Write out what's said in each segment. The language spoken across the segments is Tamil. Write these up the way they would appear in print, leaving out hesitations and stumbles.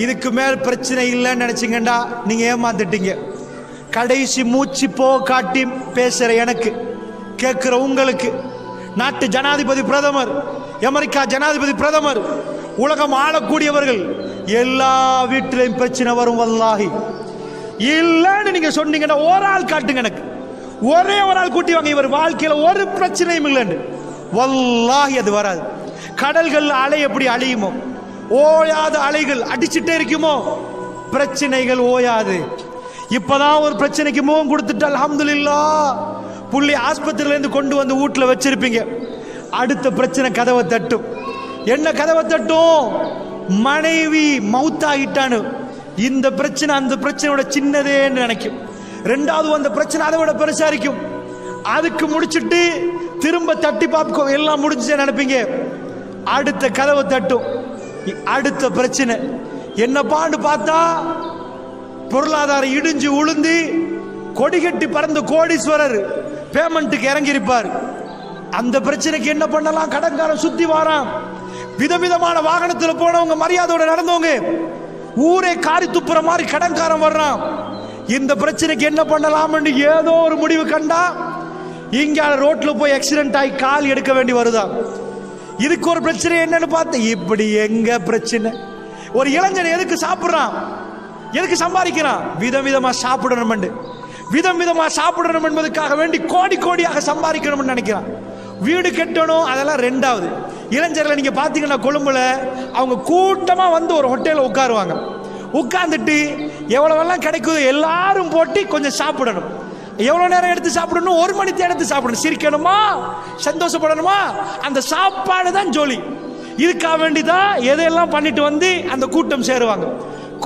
இதுக்கு மேல் பிரச்சனை இல்லைன்னு நினைச்சிங்கண்டா நீங்க ஏமாந்துட்டீங்க. கடைசி மூச்சு போ காட்டி பேசுற எனக்கு, கேட்கிற உங்களுக்கு, நாட்டு ஜனாதிபதி பிரதமர், அமெரிக்கா ஜனாதிபதி பிரதமர், உலகம் ஆளக்கூடியவர்கள் எல்லா வீட்டிலையும் பிரச்சனை வரும். வல்லாஹி இல்லன்னு நீங்க சொன்னீங்கன்னா ஒரு ஆள் காட்டுங்க எனக்கு, ஒரே ஒரு ஆள் கூட்டி வாங்க இவர் வாழ்க்கையில ஒரு பிரச்சனையும் இல்லைன்னு. வல்லாஹி அது வராது. கடல்கள் அலை எப்படி அழியுமோ, ஓயாத அலைகள் அடிச்சுட்டே இருக்குமோ, பிரச்சனைகள் ஓயாது. இப்பதான் ஒரு பிரச்சனைக்கு முகம் கொடுத்துட்டு அல்ஹம்துலில்லாஹ் புள்ளி ஆஸ்பத்திரியில இருந்து கொண்டு வந்து வீட்டுல வச்சிருப்பீங்க. அடுத்த பிரச்சனை கதவை தட்டும். என்ன கதவை தட்டும்? மனைவி மௌத்தாகிட்டானு. இந்த பிரச்சனை அந்த பிரச்சனையோட சின்னதேன்னு நினைக்கும். ரெண்டாவது அந்த பிரச்சனை அதை விட பெருசா இருக்கும். அதுக்கு முடிச்சுட்டு திரும்ப தட்டி பாப்போ எல்லாம் முடிஞ்சு நினைப்பீங்க. அடுத்த கதவை தட்டும். அடுத்த பிரச்சனை என்னப்பான்னு பார்த்தா பொருளாதாரம் இடிஞ்சு உளுந்து கொடிகட்டி பறந்த கோடீஸ்வரர் பேமெண்ட்டுக்கு இறங்கி இருப்பார். அந்த பிரச்சனைக்கு என்ன பண்ணலாம்? கடன்காரன் சுத்தி வாரான். விதவிதமான வாகனத்தில் போனவங்க, மரியாதையோட நடந்தவங்க, ஊரே காரி துப்புற மாதிரி கடன்காரன் வர்றான். இந்த பிரச்சனைக்கு என்ன பண்ணலாம்னு ஏதோ ஒரு முடிவு கண்டா இங்க ரோட்ல போய் ஆக்சிடென்ட் ஆகி கால் எடுக்க வேண்டி வருதான். இதுக்கு ஒரு பிரச்சனை என்னன்னு பார்த்து இப்படி எங்க பிரச்சனை? ஒரு இளைஞன் எதுக்கு சாப்பிடுறான், எதுக்கு சம்பாதிக்கிறான்? விதவிதமா சாப்பிடணும், விதவிதமா சாப்பிடணும் என்பதற்காக வேண்டி கோடி கோடியாக சம்பாதிக்கணும்னு நினைக்கிறான். வீடு கட்டணும், அதெல்லாம் ரெண்டாவது. இளைஞர்களை நீங்க பாத்தீங்கன்னா கொழும்புல அவங்க கூட்டமா வந்து ஒரு ஹோட்டல்ல உட்காருவாங்க. உட்கார்ந்துட்டு எவ்வளவெல்லாம் கிடைக்குது எல்லாரும் போட்டு கொஞ்சம் சாப்பிடணும். எவ்வளவு நேரம் எடுத்து சாப்பிடணும்? 1 மணி நேரம் எடுத்து சாப்பிடணும். சிரிக்கணுமா, சந்தோஷப்படணுமா, அந்த சாப்பாடு தான் ஜோலி. இதுக்காக வேண்டிதான் எதையெல்லாம் பண்ணிட்டு வந்து அந்த கூட்டம் சேருவாங்க.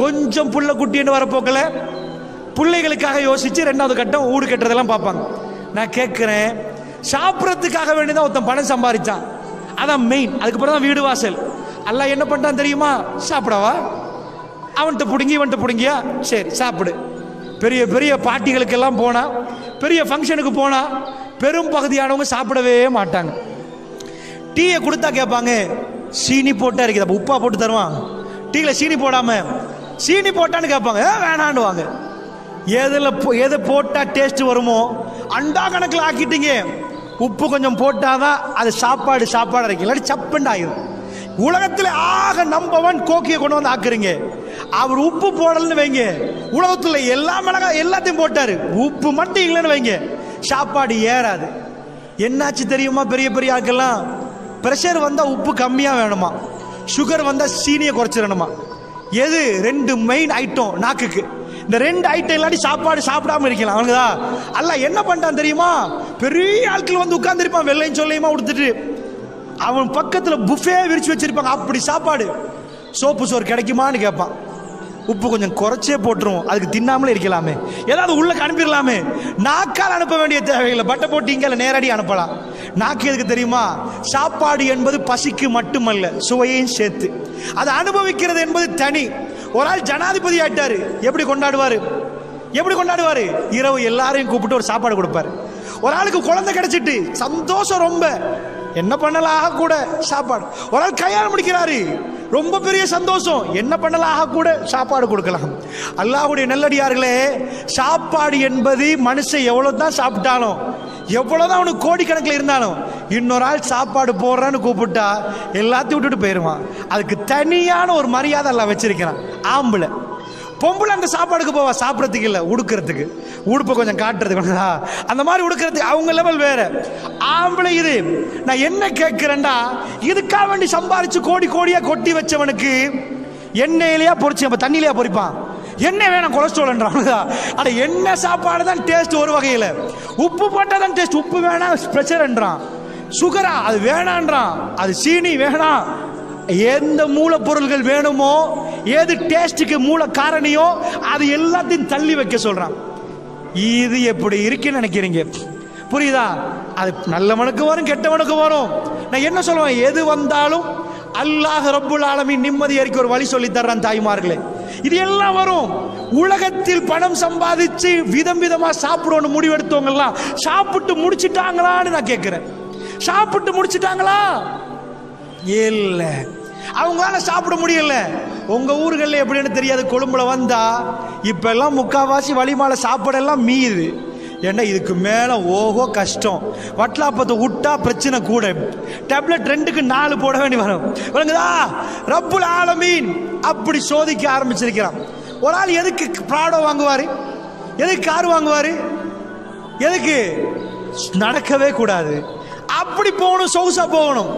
கொஞ்சம் புள்ள குட்டின்னு வரப்போக்கல பிள்ளைகளுக்காக யோசிச்சு ரெண்டாவது கட்டம் வீடு கட்டுறதெல்லாம் பார்ப்பாங்க. நான் கேட்கிறேன், சாப்பிட்றதுக்காக வேண்டிதான் ஒருத்தன் பணம் சம்பாதிச்சான், அதான் மெயின். அதுக்கப்புறம் தான் வீடு வாசல். அல்லாஹ் என்ன பண்ணிட்டான் தெரியுமா? சாப்பிடவா, அவன்கிட்ட பிடுங்கி இவன்கிட்ட பிடுங்கியா, சரி சாப்பிடு. பெரிய பெரிய பார்ட்டிகளுக்கெல்லாம் போனா, பெரிய ஃபங்க்ஷனுக்கு போனா பெரும் பகுதியானவங்க சாப்பிடவே மாட்டாங்க. டீயை கொடுத்தா கேட்பாங்க, சீனி போட்டா இருக்குது, உப்பா போட்டு தருவான். டீல சீனி போடாம சீனி போட்டான்னு கேட்பாங்க, வேணாண்டுவாங்க. எதை போட்டா டேஸ்ட் வருமோ அண்டா கணக்கில் ஆக்கிட்டீங்க. உப்பு கொஞ்சம் போட்டாதான் அது சாப்பாடு இருக்கு, இல்லாட்டி சப்புண்டு ஆகிடும். உலகத்தில் ஆக நம்பவன் கோக்கியை கொண்டு வந்து ஆக்குறீங்க. அவர் உப்பு போடலன்னு வைங்க, உலகத்துல எல்லா மிளகா எல்லாத்தையும் போட்டாரு, உப்பு மட்டும் இல்லைன்னு வைங்க, சாப்பாடு ஏறாது. என்னாச்சு தெரியுமா? பெரிய பெரிய ஆட்கள்லாம் பிரஷர் வந்தா உப்பு கம்மியா வேணுமா, சுகர் வந்தா சீனியை குறைச்சிடணுமா. எது? 2 மெயின் ஐட்டம் நாக்குக்கு. இந்த 2 ஐட்டம் இல்லாட்டி சாப்பாடு சாப்பிடாம இருக்கலாம். அவனுக்குதா அல்லாஹ் என்ன பண்ணிட்டான் தெரியுமா? பெரிய ஆட்கள் வந்து உட்கார்ந்து இருப்பான், வெள்ளையும் சொல்லையுமா கொடுத்துட்டு, அவன் பக்கத்துல புஃபே விரிச்சு வச்சிருப்பாங்க. அப்படி சாப்பாடு. சோப்பு சோறு கிடைக்குமான்னு கேட்பான். உப்பு கொஞ்சம் குறைச்சே போட்டுருவோம், அதுக்கு தின்னாமலே இருக்கலாமே, ஏதாவது உள்ள அனுப்பிடலாமே. நாக்கால் அனுப்ப வேண்டிய தேவையில்லை, பட்டை போட்டு இங்கே நேரடி அனுப்பலாம். நாக்கு எதுக்கு தெரியுமா? சாப்பாடு என்பது பசிக்கு மட்டுமல்ல, சுவையையும் சேர்த்து அதை அனுபவிக்கிறது என்பது தனி. ஒரு ஆள் ஜனாதிபதி ஆயிட்டாரு, எப்படி கொண்டாடுவாரு? இரவு எல்லாரையும் கூப்பிட்டு ஒரு சாப்பாடு கொடுப்பாரு. ஒரு ஆளுக்கு குழந்தை கிடைச்சிட்டு சந்தோஷம் ரொம்ப, என்ன பண்ணலாம் கூட சாப்பாடு. ஒரு ஆள் கல்யாணம் முடிக்கிறாரு, ரொம்ப பெரிய சந்தோஷம், என்ன பண்ணலாம் கூட சாப்பாடு கொடுக்கலாம். அல்லாஹ்வுடைய நல்லடியார்களே, சாப்பாடு என்பது மனுஷன் எவ்வளவுதான் சாப்பிட்டாலும், எவ்வளவுதான் அவனுக்கு கோடிக்கணக்கில் இருந்தாலும், இன்னொரு ஆள் சாப்பாடு போடுறான்னு கூப்பிட்டா எல்லாத்தையும் விட்டுட்டு போயிடுவான். அதுக்கு தனியான ஒரு மரியாதை எல்லாம் வச்சிருக்கிறான். ஆம்பளை பொம்பளை அந்த சாப்பாடுக்கு போவா, சாப்பிட்றதுக்கு இல்லை, உடுக்கிறதுக்கு, உடுப்பை கொஞ்சம் காட்டுறதுக்கு, அந்த மாதிரி உடுக்கிறதுக்கு அவங்க லெவல் வேற. ஆம்பளை இது. நான் என்ன கேட்கிறேன்டா, இதுக்காக வேண்டி சம்பாரிச்சு கோடி கோடியா கொட்டி வச்சவனுக்கு எண்ணெயிலையா பொறிச்சு நம்ம தண்ணியிலையா பொறிப்பான்? எண்ணெய் வேணாம், கொலஸ்ட்ரால்ன்றான். அட எண்ணெய் சாப்பாடு தான் டேஸ்ட் ஒரு வகையில், உப்பு போட்டால் தான் டேஸ்ட், உப்பு வேணாம் ப்ரெஷர்ன்றான், சுகரா அது வேணான்றான், அது சீனி வேணாம். எந்த மூலப்பொருள்கள் வேணுமோ, ஏது டேஸ்டுக்கு மூல காரணியோ அது எல்லாத்தையும் தள்ளி வைக்க சொல்றான். இது எப்படி இருக்குன்னு நினைக்கிறீங்க? புரியுதா? அது நல்லவனுக்கு வரும், கெட்டவனுக்கு வரும். நான் என்ன சொல்லுவேன், எது வந்தாலும் அல்லாஹ் ரப்புல் ஆலமீன் நிம்மதி அறிக்கை ஒரு வழி சொல்லி தர்றான். தாய்மார்களே, இது எல்லாம் வரும். உலகத்தில் பணம் சம்பாதிச்சு விதம் விதமா சாப்பிடணும் முடிவெடுத்தவங்க எல்லாம் சாப்பிட்டு முடிச்சுட்டாங்களான்னு நான் கேட்கிறேன். சாப்பிட்டு முடிச்சுட்டாங்களா? இல்ல. அவங்களால சாப்பிட முடியல. உங்க ஊர்களில் எப்படின்னு தெரியாது, கொழும்புல வந்தா இப்ப எல்லாம் முக்காவாசி வழிமால சாப்பாடெல்லாம் மீது. ஏன்னா இதுக்கு மேல ஓஹோ கஷ்டம். வட்லாப்பத்தை விட்டா பிரச்சனை கூட. டேப்லெட் 2க்கு 4 போட வேண்டி வரும். விளங்குதா? ரப்புல் ஆலமீன் அப்படி சோதிக்க ஆரம்பிச்சிருக்கிறான். ஒரு ஆள் எதுக்கு ப்ராடோ வாங்குவாரு? எதுக்கு கார் வாங்குவாரு? எதுக்கு? நடக்கவே கூடாது. அப்படி போகணும், சொகுசா போகணும்.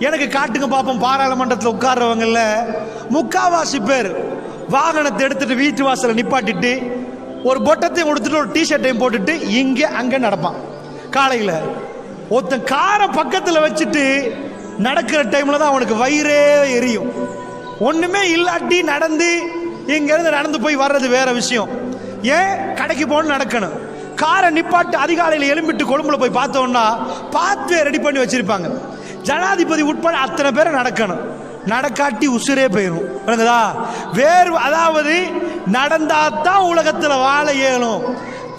எனக்கு காட்டுங்க பார்ப்போம். பாராளுமன்றத்தில் உட்கார்றவங்கல்ல முக்காவாசி பேர் வாகனத்தை எடுத்துட்டு வீட்டு வாசலை நிப்பாட்டிட்டு ஒரு பொட்டத்தையும் கொடுத்துட்டு ஒரு டிஷர்ட்டையும் போட்டுட்டு இங்கே அங்கே நடப்பான். காலையில் ஒருத்தன் காரை பக்கத்தில் வச்சுட்டு நடக்கிற டைம்ல தான் அவனுக்கு வயிறே எரியும். ஒண்ணுமே இல்லாட்டி நடந்து இங்கிருந்து நடந்து போய் வர்றது வேற விஷயம். ஏன் கடைக்கு போகணும், நடக்கணும். காரை நிப்பாட்டு அதிகாலையில் எழும்பிட்டு கொழும்புல போய் பார்த்தோம்னா பாத்வே ரெடி பண்ணி வச்சிருப்பாங்க. ஜனாதிபதி உட்பட அத்தனை பேரை நடக்கணும். நடக்காட்டி உசுரே போயிடும். வேறு அதாவது நடந்தாதான் உலகத்தில் வாழ இயலும்.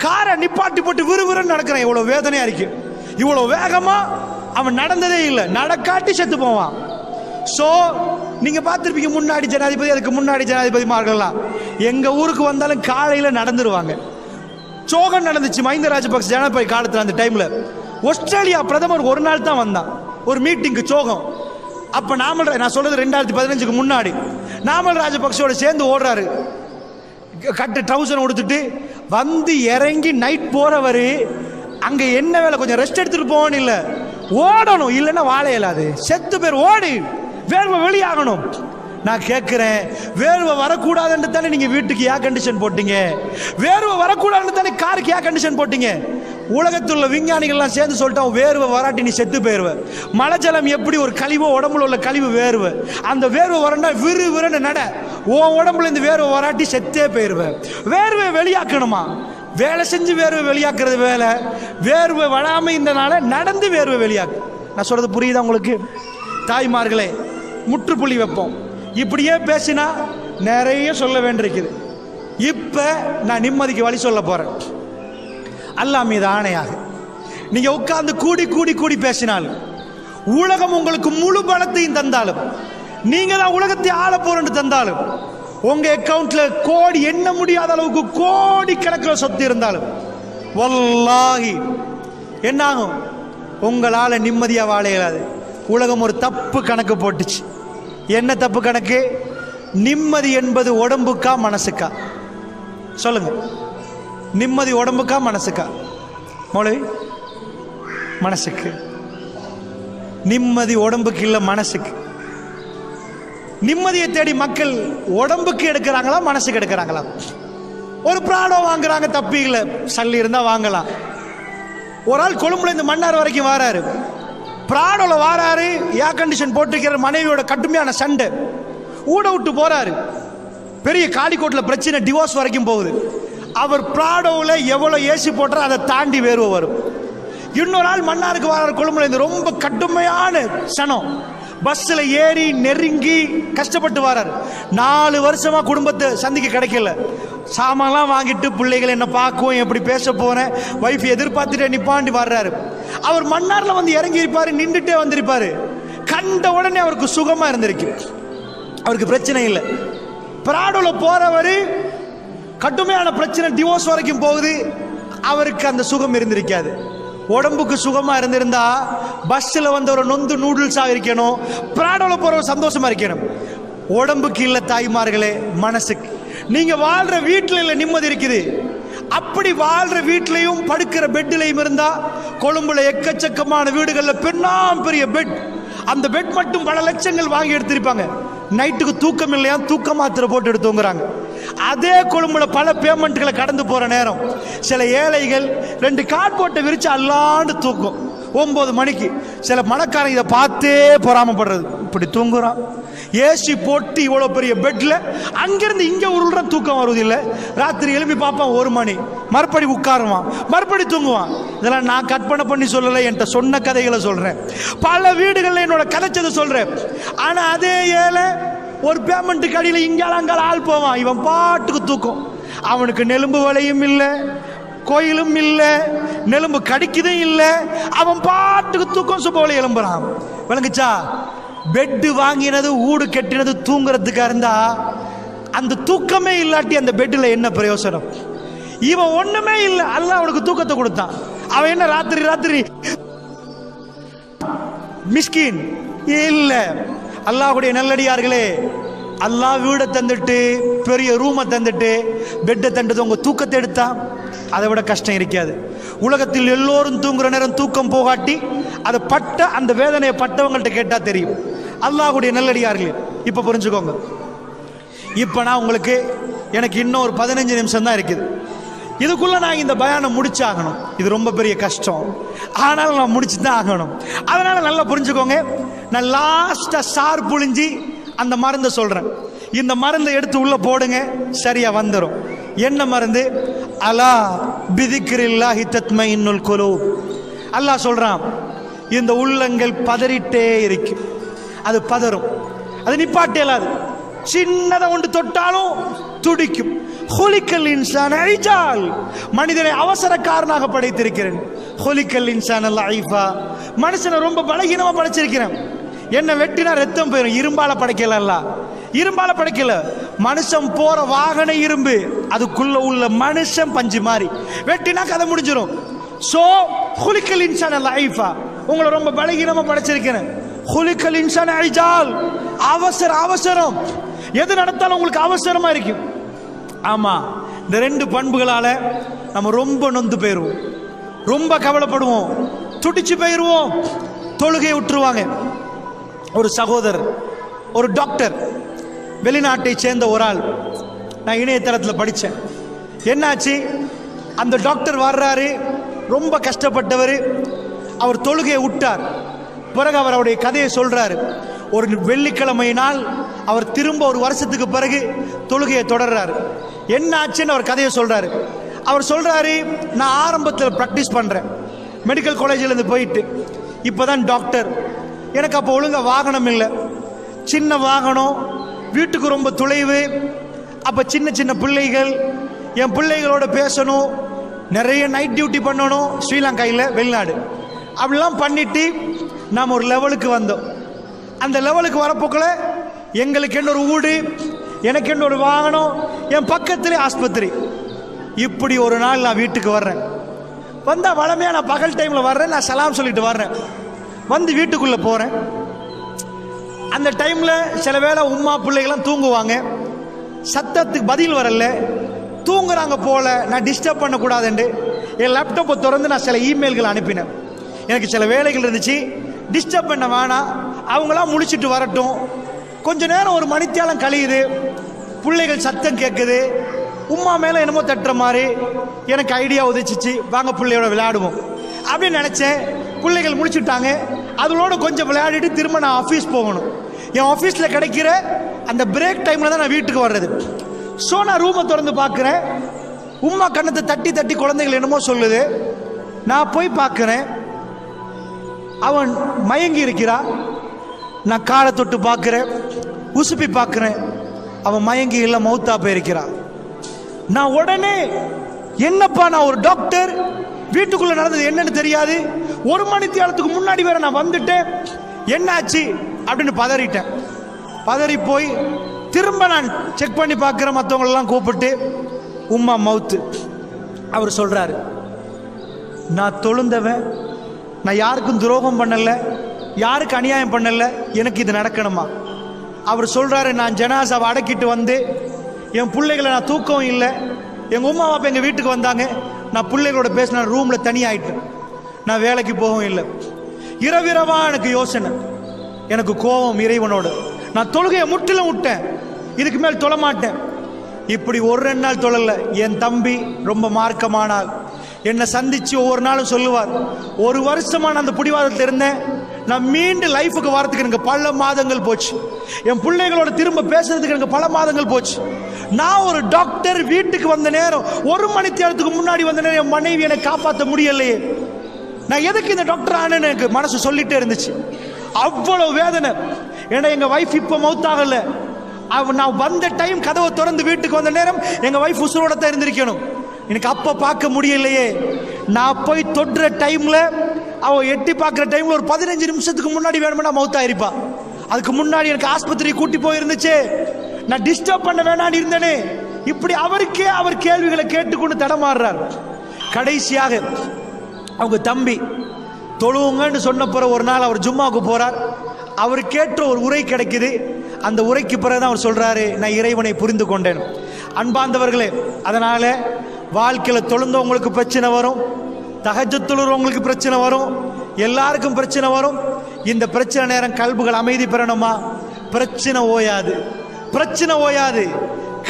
காரை நிப்பாட்டி போட்டு விறுவிறுன்னு நடக்கிறேன். இவ்வளவு வேதனையா இருக்கு. இவ்வளவு வேகமா அவன் நடந்ததே இல்லை. நடக்காட்டி செத்து போவான். சோ நீங்க பார்த்திருப்பீங்க, முன்னாடி ஜனாதிபதி, அதுக்கு முன்னாடி ஜனாதிபதிமார்கள்லாம் எங்க ஊருக்கு வந்தாலும் காலையில நடந்துருவாங்க. சோகம் நடந்துச்சு மஹிந்த ராஜபக்ச ஜனாதிபதி காலத்தில். அந்த டைம்ல ஆஸ்திரேலியா பிரதமர் ஒரு நாள் தான் வந்தான் ஒரு மீட்டிங்கு சோகம். அப்ப நான் சொல்றது 2015க்கு முன்னாடி. நாமல் ராஜபக்சோட சேர்ந்து ஓடுறாரு. கட்டு ட்ரவுசர் கொடுத்துட்டு வந்து இறங்கி நைட் போறவரு அங்க என்ன வேலை, கொஞ்சம் ரெஸ்ட் எடுத்துட்டு போகணும். இல்ல ஓடணும், இல்லைன்னா வாழ இயலாது. செத்து பேர் ஓடி வேர்வை வெளியாகணும். நான் கேட்கிறேன், வேர்வை வரக்கூடாதுன்னு தானே நீங்க வீட்டுக்கு ஏர் கண்டிஷன் போட்டீங்க? வேர்வை வரக்கூடாதுன்னு தானே காருக்கு ஏர் கண்டிஷன் போட்டீங்க? உலகத்தில் உள்ள விஞ்ஞானிகள்லாம் சேர்ந்து சொல்லிட்டோம், வேர்வை வராட்டி நீ செத்து போயிருவ. மழை ஜலம் எப்படி ஒரு கழிவோ, உடம்புல உள்ள கழிவு வேர்வை. அந்த வேர்வை வரண்டா விறு விறுன்னு நட. உன் உடம்புல இந்த வேர்வை வராட்டி செத்தே போயிருவேன். வேர்வை வெளியாக்கணுமா? வேலை செஞ்சு வேர்வை வெளியாக்குறது வேலை. வேர்வை வராம இருந்தனால நடந்து வேர்வை வெளியாக்கு. நான் சொல்றது புரியுதா உங்களுக்கு? தாய்மார்களே, முற்றுப்புள்ளி வைப்போம். இப்படியே பேசினா நிறைய சொல்ல வேண்டியிருக்குது. இப்ப நான் நிம்மதிக்கு வழி சொல்ல போறேன். அல்லாஹ் மீது ஆணையாக நீங்க உட்கார்ந்து கூடி கூடி கூடி பேசினாலும், உலகம் உங்களுக்கு முழு பலத்தையும் தந்தாலும், நீங்க தான் உலகத்தை ஆள போறேன்னு தந்தாலும், உங்க அக்கவுண்ட்ல கோடி எண்ண முடியாத அளவுக்கு கோடி கணக்கில் சொத்து இருந்தாலும், வல்லாஹி என்னாகும்? உங்களால நிம்மதியா வாழ இயலாது. உலகம் ஒரு தப்பு கணக்கு போட்டுச்சு. என்ன தப்பு கணக்கு? நிம்மதி என்பது உடம்புக்கா மனசுக்கா? சொல்லுங்க. நிம்மதி உடம்புக்கா மனசுக்கா? மௌலவி, மனசுக்கு. நிம்மதி உடம்புக்கு இல்ல, மனசுக்கு. நிம்மதியை தேடி மக்கள் உடம்புக்கு எடுக்கிறாங்களா, மனசுக்கு எடுக்கிறாங்களா? ஒரு ப்ராடோ வாங்குறாங்க, தப்பு இல்லை, சல்லி இருந்தா வாங்கலாம். ஒரு ஆள் கொழும்புல இருந்து மன்னார் வரைக்கும் வாராரு. ப்ராடோல வாராரு, ஏர் கண்டிஷன் போட்டுக்கிற மனைவியோட கடுமையான சண்டை, ஊட விட்டு போறாரு. பெரிய காலிக்கோட்டில் பிரச்சனை, டிவோர்ஸ் வரைக்கும் போகுது. அவர் ப்ராடோவில் எவ்வளவு ஏசி போட்டாரோ அதை தாண்டி வேர்வை வரும். இன்னொரு ஆள் மன்னாருக்கு வராரு, கொழும்புல இருந்து ரொம்ப கடுமையான சனம், பஸ்ல ஏறி நெருங்கி கஷ்டப்பட்டு வராரு. 4 வருஷமா குடும்பத்தை சந்திக்க கிடைக்கல. சாமான்லாம் வாங்கிட்டு பிள்ளைகள் என்ன பார்க்கவும், எப்படி பேச போறேன், வைஃப் எதிர்பார்த்துட்டே நிப்பாண்டி வர்றாரு. அவர் மன்னார்ல வந்து இறங்கி இருப்பாரு, நின்றுட்டே வந்திருப்பாரு. கண்ட உடனே அவருக்கு சுகமா இருந்திருக்கு, அவருக்கு பிரச்சனை இல்லை. பிராடோல போறவரு கடுமையான பிரச்சனை, டிவோர்ஸ் வரைக்கும் போகுது, அவருக்கு அந்த சுகம் இருந்திருக்காது. உடம்புக்கு சுகமா இருந்திருந்தா பஸ்ல வந்து ஒரு நொந்து நூடுல்ஸா இருக்கணும், பிராடோல போற சந்தோஷமா இருக்கணும். உடம்புக்கு இல்ல தாய்மார்களே, மனசுக்கு. நீங்க வாழ்ற வீட்டுல இல்ல நிம்மதி இருக்குது. அப்படி வாழ்ற வீட்லையும் படுக்கிற பெட்லையும் இருந்தா, கொழும்புல எக்கச்சக்கமான வீடுகள்ல பெண்ணாம் பெரிய பெட், அந்த பெட் மட்டும் பல லட்சங்கள் வாங்கி எடுத்திருப்பாங்க. நைட்டுக்கு தூக்கம் இல்லையா, தூக்க மாத்திரை போட்டு எடுத்து தூங்குறாங்க. அதே கொழும்புல பல பேமெண்ட்களை கடந்து போற நேரம் சில ஏழைகள் 2 கார்ட்போர்ட்டை விரிச்சு அல்லாண்டு தூக்கும் 9 மணிக்கு. சில மணக்காரன் இதை பார்த்தே பொறாமப்படுறது, இப்படி தூங்குறான். ஏசி போட்டு இவ்வளவு பெரிய பெட்ல அங்கிருந்து இங்க உருள்ற தூக்கம் வருவதில்லை. ராத்திரி எழுப்பி பார்ப்பான் 1 மணி, மறுபடி உட்காருவான், மறுபடி தூங்குவான். இதெல்லாம் நான் கற்பனை பண்ணி சொல்லலை, என்கிட்ட சொன்ன கதைகளை சொல்றேன். பல வீடுகளில் என்னோட கதைச்சதை சொல்றேன். ஆனா அதே ஏழை ஒரு பேமெண்ட்டுக்கு அடியில் இங்கால அங்கால ஆள் போவான், இவன் பாட்டுக்கு தூக்கம். அவனுக்கு நெலும்பு வலையும் இல்லை, கோயிலும் இல்லை, நெலும்பு கடிக்குதும் இல்லை, அவன் பாட்டுக்கு தூக்கம் சுபோல எழும்புறான். விளங்குச்சா? பெட்டு வாங்கினது ஊடு கட்டினது தூங்குறதுக்கா இருந்தா அந்த தூக்கமே இல்லாட்டி அந்த பெட்டில் என்ன பிரயோசனம்? இவன் ஒண்ணுமே இல்லை, அல்லாஹ் அவனுக்கு தூக்கத்தை கொடுத்தான். அவன் என்ன ராத்திரி ராத்திரி மிஸ்கின் இல்ல. அல்லாஹ்வுடைய நல்லடியார்களே, அல்லாஹ் வீடை தந்துட்டு பெரிய ரூமை தந்துட்டு பெட்டை தந்துட்டு உங்க தூக்கத்தை எடுத்தா அதை விட கஷ்டம் இருக்காது. உலகத்தில் எல்லோரும் தூங்குற நேரம் தூக்கம் போகாட்டி அதை பட்ட அந்த வேதனையை பட்டவங்கள்ட்ட கேட்டா தெரியும். அல்லாஹ்வுடைய நல்லடியார்களே, இப்ப புரிஞ்சுக்கோங்க. இப்ப நான் உங்களுக்கு எனக்கு இன்னும் ஒரு 15 நிமிஷம் தான் இருக்குது. இதுக்குள்ள நான் இந்த பயானம் முடிச்சாகணும். இது ரொம்ப பெரிய கஷ்டம், ஆனாலும் நான் முடிச்சு தான் ஆகணும். அதனால நல்லா புரிஞ்சுக்கோங்க. நான் லாஸ்டா சார் புழிஞ்சி அந்த மருந்தை சொல்றேன். இந்த மருந்தை எடுத்து உள்ள போடுங்க, சரியா வந்துடும். என்ன மருந்து? அலா பிதிக்ரில்லாஹி தத்மைனுல் குலூப். அல்லாஹ் சொல்றான், இந்த உள்ளங்கள் பதறிட்டே இருக்கு. அது பதறும், அது நிப்பாட்டே இல்லாது. சின்னதை ஒன்று தொட்டாலும் துடிக்கும். ஹுலிக்கல் இன்சான் ஐஜால், மனிதனை அவசரக்காரனாக படைத்திருக்கிறேன். ஹுலிக்கல் இன்சான் லைஃபா, மனுஷனை ரொம்ப பலகீனமா படைச்சிருக்கிறேன். என்ன வெட்டினா ரத்தம் போயிடும். இரும்பால படைக்கல, இரும்பால படைக்கல. மனுஷன் போற வாகன இரும்பு, அதுக்குள்ள உள்ள மனுஷன் பஞ்சு மாதிரி. வெட்டினா கதை முடிஞ்சிடும். சோ ஹுலிக்கல் இன்சான் லைஃபா, உங்களை ரொம்ப பலகீனமா படைச்சிருக்கிறேன். ஹுலிக்கல் இன்சான் ஐஜால், அவசரம். எது நடத்தாலும் உங்களுக்கு அவசரமா இருக்கும். ஆமா, இந்த 2 பண்புகளால நம்ம ரொம்ப நொந்து போயிருவோம், ரொம்ப கவலைப்படுவோம், துடிச்சு போயிருவோம், தொழுகையை விட்டுருவாங்க. ஒரு சகோதரர், ஒரு டாக்டர், வெளிநாட்டை சேர்ந்த ஒரு ஆள், நான் இணையதளத்தில் படித்தேன். என்னாச்சு, அந்த டாக்டர் வர்றாரு, ரொம்ப கஷ்டப்பட்டவர். அவர் தொழுகையை விட்டார். பிறகு அவர் அவருடைய கதையை சொல்றாரு. ஒரு வெள்ளிக்கிழமை நாள் அவர் திரும்ப ஒரு வருஷத்துக்கு பிறகு தொழுகையை தொடர்றாரு. என்ன ஆச்சுன்னு அவர் கதையை சொல்றாரு. அவர் சொல்றாரு, நான் ஆரம்பத்தில் ப்ராக்டிஸ் பண்றேன், மெடிக்கல் காலேஜில் இருந்து போயிட்டு இப்போதான் டாக்டர். எனக்கு அப்போ ஒழுங்கா வாகனம் இல்லை, சின்ன வாகனம், வீட்டுக்கு ரொம்ப தொலைவு. அப்போ சின்ன பிள்ளைகள், என் பிள்ளைகளோட பேசணும், நிறைய நைட் டியூட்டி பண்ணணும், ஸ்ரீலங்காயில் வெளிநாடு. அப்படிலாம் பண்ணிட்டு நாம் ஒரு லெவலுக்கு வந்தோம். அந்த லெவலுக்கு வரப்போக்கல எங்களுக்கு என்ன ஒரு வீடு, எனக்கு என்ன ஒரு வாகனம், என் பக்கத்திலே ஆஸ்பத்திரி. இப்படி ஒரு நாள் நான் வீட்டுக்கு வர்றேன். வந்தால் வளமையாக நான் பகல் டைமில் வர்றேன், நான் சலாம் சொல்லிட்டு வர்றேன். வந்து வீட்டுக்குள்ளே போகிறேன். அந்த டைமில் சில வேளை உம்மா பிள்ளைகள்லாம் தூங்குவாங்க, சத்தத்துக்கு பதில் வரல, தூங்குறாங்க போல. நான் டிஸ்டர்ப் பண்ணக்கூடாதுண்டு என் லேப்டாப்பை திறந்து நான் சில இமெயில்கள் அனுப்பினேன். எனக்கு சில வேலைகள் இருந்துச்சு, டிஸ்டர்ப் பண்ண வேணாம், அவங்களாம் முழிச்சிட்டு வரட்டும். கொஞ்ச நேரம் ஒரு மணித்தியாலம் கழியுது, பிள்ளைகள் சத்தம் கேட்குது, உம்மா மேலே என்னமோ தட்டுற மாதிரி. எனக்கு ஐடியா உதச்சிச்சு, வாங்க பிள்ளையோட விளையாடுவோம் அப்படின்னு நினச்சேன். பிள்ளைகள் முடிச்சுட்டாங்க, அதோட கொஞ்சம் விளையாடிட்டு திரும்ப நான் ஆஃபீஸ் போகணும். என் ஆஃபீஸில் கிடைக்கிற அந்த பிரேக் டைமில் தான் நான் வீட்டுக்கு வர்றது. ஸோ நான் ரூமை திறந்து பார்க்குறேன், உம்மா கண்ணத்தை தட்டி தட்டி குழந்தைகள் என்னமோ சொல்லுது. நான் போய் பார்க்குறேன், அவன் மயங்கி இருக்கிறா. நான் காலை தொட்டு பார்க்குறேன், உசுப்பி பார்க்குறேன், அவன் மயங்கி இல்லை, மௌத்தா போயிருக்கிறான். நான் உடனே, என்னப்பா நான் ஒரு டாக்டர், வீட்டுக்குள்ள நடந்தது என்னன்னு தெரியாது, 1 மணி நேரத்துக்கு முன்னாடி வேற நான் வந்துட்டேன், என்னாச்சு அப்படின்னு பதறிட்டேன். பதறி போய் திரும்ப நான் செக் பண்ணி பார்க்குற, மற்றவங்களெல்லாம் கூப்பிட்டு, உம்மா மவுத்து. அவர் சொல்றாரு, நான் தொழுந்தவன், நான் யாருக்கும் துரோகம் பண்ணல, யாருக்கு அநியாயம் பண்ணல, எனக்கு இது நடக்கணுமா? அவர் சொல்றாரு, நான் ஜனாசாவை அடக்கிட்டு வந்து என் பிள்ளைகளை, நான் தூக்கம் இல்லை, எங்கள் உமா அப்பா எங்கள் வீட்டுக்கு வந்தாங்க, நான் பிள்ளைகளோட பேசின ரூமில் தனியாயிட்டேன், நான் வேலைக்கு போகவும் இல்லை. இரவிரவா எனக்கு யோசனை, எனக்கு கோபம் இறைவனோடு. நான் தொழுகையை முற்றிலும் விட்டேன், இதுக்கு மேல் தொழ மாட்டேன். இப்படி 1-2 நாள் தொழல. என் தம்பி ரொம்ப மார்க்கமானால் என்னை சந்திச்சு ஒவ்வொரு நாளும் சொல்லுவார், 1 வருஷமா நான் அந்த பிடிவாதத்தில் இருந்தேன், நான் மீண்டும் லைஃபுக்கு வரதுக்கு எனக்கு பல மாதங்கள் போச்சு, என் பிள்ளைகளோட திரும்ப பேசுறதுக்கு எனக்கு பல மாதங்கள் போச்சு. நான் ஒரு டாக்டர், வீட்டுக்கு வந்த நேரம் 1 மணி நேரத்துக்கு முன்னாடி வந்த நேரம் என் மனைவி என்னை காப்பாற்ற முடியலையே, நான் எதுக்கு இந்த டாக்டர் ஆனேன்னு எனக்கு மனசு சொல்லிட்டே இருந்துச்சு. அவ்வளவு வேதனை. ஏன்னா எங்க வைஃப் இப்ப மௌத்தாகல, நான் வந்த டைம் கதவை திறந்து வீட்டுக்கு வந்த நேரம் எங்க வைஃப் உசுரோட தான் இருந்திருக்கணும், எனக்கு அப்ப பார்க்க முடியலையே. நான் போய் தொடுற டைம்ல, அவ எட்டி பார்க்குற டைம்ல ஒரு 15 நிமிஷத்துக்கு முன்னாடி வேணும்னா மௌத்தா இருப்பா. அதுக்கு முன்னாடி எனக்கு ஆஸ்பத்திரி கூட்டி போயிருந்துச்சு, நான் டிஸ்டர்ப் பண்ண வேணான்னு இருந்தேனே. இப்படி அவருக்கே அவர் கேள்விகளை கேட்டுக்கொண்டு தடமாறுறார். கடைசியாக அவங்க தம்பி தொழுவுங்கன்னு சொன்ன பிறகு ஒரு நாள் அவர் ஜும்மாவுக்கு போறார். அவர் கேட்ட ஒரு உரை கிடைக்குது. அந்த உரைக்கு பிறகுதான் அவர் சொல்றாரு, நான் இறைவனை புரிந்து கொண்டேன். அன்பார்ந்தவர்களே, அதனால வாழ்க்கையில தொழுந்தவங்களுக்கு பிரச்சனை வரும், தஹஜ்ஜுத் தொழுறவங்களுக்கு பிரச்சனை வரும், எல்லாருக்கும் பிரச்சனை வரும். இந்த பிரச்சனை நேரம் கல்புகள் அமைதி பெறணுமா? பிரச்சனை ஓயாது, பிரச்சனை ஓயாது.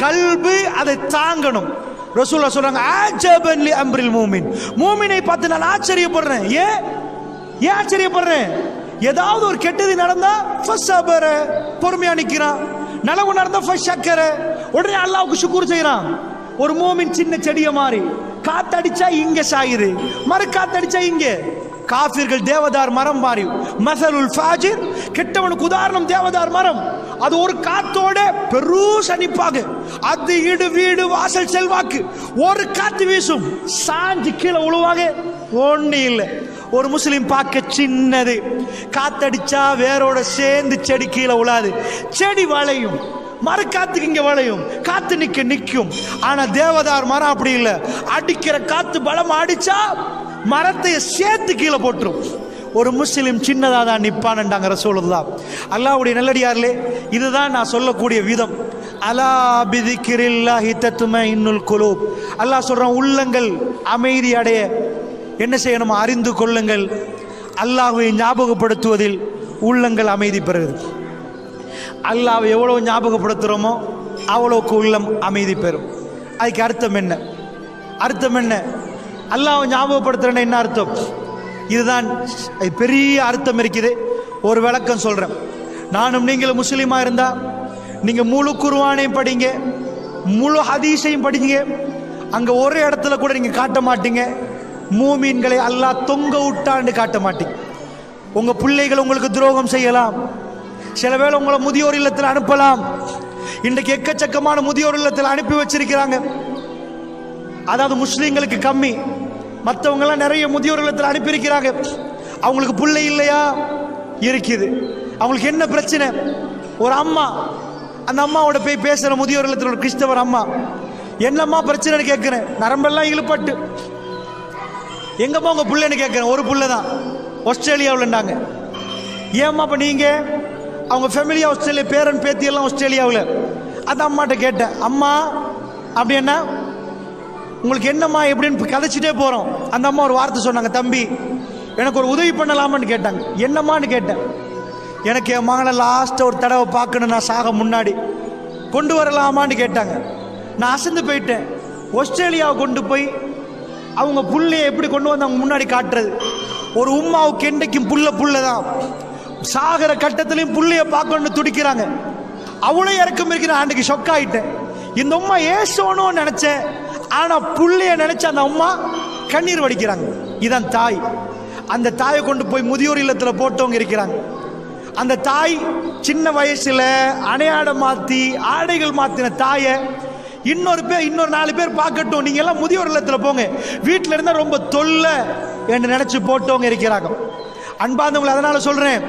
கல்பு அதை தாங்கணும். ரசூலுல்லாஹ் சொல்றாங்க, ஆஜபன் லி அம்ரில் மூமின், மூமினை பார்த்து நான் ஆச்சரியப்படுறேன். ஏன் ஆச்சரியப்படுறேன்? ஏதாவது ஒரு கெட்டது நடந்தா ஃபஸபர, பொறுமையா நிக்கிறான். நலவு நடந்தா ஃபஷக்கர, உடனே அல்லாஹ்வுக்கு ஷுக்ர் செய்றான். ஒரு மூமின் சின்ன செடிய மாதிரி, காத்தடிச்சா இங்க சாயுது, மறு காத்தடிச்சா இங்க. காஃபிர்கள் தேவதார் மரம் மாறி, மஸலுல் ஃபாஜிர், கெட்டவனுக்கு உதாரணம் தேவதார் மரம். அது ஒரு காத்தோட பெரு சனிப்பாக, அது இடு வீடு வாசல் செல்வாக்கு. ஒரு காத்து வீசும், சாஞ்சி கீழே உழுவாக ஒண்ணு இல்லை. ஒரு முஸ்லிம் பார்க்க சின்னது, காத்தடிச்சா வேரோட சேர்ந்து செடி கீழே உழாது, செடி வளையும், மரக்காத்துக்கு இங்க வளையும், காத்து நிக்கும். ஆனா தேவதார் மரம் அப்படி இல்லை, அடிக்கிற காத்து பலம் அடிச்சா மரத்தை சேர்த்து கீழே போட்டுரும். ஒரு முஸ்லிம் சின்னதாக தான் நிப்பான்ண்டாங்க ரசூலுல்லாஹ். அல்லாஹ்வுடைய நல்லடியார்களே, இதுதான் நான் சொல்லக்கூடிய விதம். அலா பிதிக்ரில்லாஹி தத்மஇன்னுல் குலூப். அல்லாஹ் சொல்றான், உள்ளங்கள் அமைதி அடைய என்ன செய்யணும்? அறிந்து கொள்ளுங்கள். அல்லாஹ்வை ஞாபகப்படுத்துவதில் உள்ளங்கள் அமைதி பெறுது. அல்லாஹ்வை எவ்வளவு ஞாபகப்படுத்துகிறோமோ அவ்வளவுக்கு உள்ளம் அமைதி பெறும். அதுக்கு அர்த்தம் என்ன? அர்த்தம் என்ன? அல்லாஹ்வை ஞாபகப்படுத்துறேன்னா என்ன அர்த்தம்? இதுதான் பெரிய அர்த்தம் இருக்குது. ஒரு விளக்கம் சொல்றேன். நானும் நீங்களும் முஸ்லீமா இருந்தா நீங்க முழு குர்ஆனையும் படிங்க, முழு ஹதீஸையும் படிங்க. அங்க ஒரு இடத்துல கூட நீங்க காட்ட மாட்டீங்க மூமீன்களை அல்லாஹ் தொங்க விட்டான்னு காட்ட மாட்டீங்க. உங்க பிள்ளைகள் உங்களுக்கு துரோகம் செய்யலாம், சில வேளை உங்களை முதியோர் இல்லத்தில் அனுப்பலாம். இன்றைக்கு எக்கச்சக்கமான முதியோர் இல்லத்தில் அனுப்பி வச்சிருக்கிறாங்க. அதாவது முஸ்லீம்களுக்கு கம்மி, மற்றவங்க எல்லாம் நிறைய முதியோர் இல்லத்தில் அனுப்பியிருக்கிறாங்க. அவங்களுக்கு பிள்ளை இல்லையா? இருக்குது. அவங்களுக்கு என்ன பிரச்சனை? ஒரு அம்மா, அந்த அம்மாவோட போய் பேசுற முதியோர் இல்லத்தில் ஒரு கிறிஸ்தவர் அம்மா, என்னம்மா பிரச்சனைன்னு கேட்கிறேன். நரம்பெல்லாம் இழுப்பட்டு, எங்கம்மா உங்க பிள்ளைன்னு கேட்கிறேன். ஒரு பிள்ளை தான், ஆஸ்திரேலியாவில்ண்டாங்க. ஏம்மா அப்ப நீங்க? அவங்க ஃபேமிலி ஆஸ்திரேலியா, பேரன் பேத்தி எல்லாம் ஆஸ்திரேலியாவில். அந்த அம்மாட்ட கேட்டேன், அம்மா அப்படி என்ன உங்களுக்கு என்னம்மா எப்படின்னு கதைச்சிட்டே போறோம். அந்த அம்மா ஒரு வார்த்தை சொன்னாங்க, தம்பி எனக்கு ஒரு உதவி பண்ணலாமான்னு கேட்டாங்க. என்னம்மான்னு கேட்டேன். எனக்கு என் மகனை லாஸ்ட்டாக ஒரு தடவை பார்க்கணும், நான் சாக முன்னாடி கொண்டு வரலாமான்னு கேட்டாங்க. நான் அசந்து போயிட்டேன். ஆஸ்திரேலியாவை கொண்டு போய் அவங்க புள்ளையை எப்படி கொண்டு வந்து அவங்க முன்னாடி காட்டுறது? ஒரு உம்மாவுக்கு என்றைக்கும் புள்ள தான். சாகர கட்டத்திலையும் புள்ளைய பார்க்கணும்னு துடிக்கிறாங்க. அவ்வளோ இறக்கம் இருக்கிற அன்றைக்கு ஷொக் ஆயிட்டேன். இந்த உம்மா ஏசோன்னு நினைச்சேன், ஆனா புள்ளைய நினைச்ச அந்த அம்மா கண்ணீர் வடிக்கிறாங்க. இதான் தாய். அந்த தாயை கொண்டு போய் முதியோர் இல்லத்தில் போட்டவங்க இருக்கிறாங்க. அந்த தாய் சின்ன வயசுல அணையாடை மாத்தி ஆடைகள் மாத்தின தாயை இன்னொரு 4 பேர் பார்க்கட்டும், நீங்க எல்லாம் முதியோர் இல்லத்தில் போங்க, வீட்டில் இருந்தா ரொம்ப தொல்லை என்று நினைச்சு போட்டவங்க இருக்கிறாங்க. அன்பார்ந்தவங்களை, அதனால சொல்றேன்,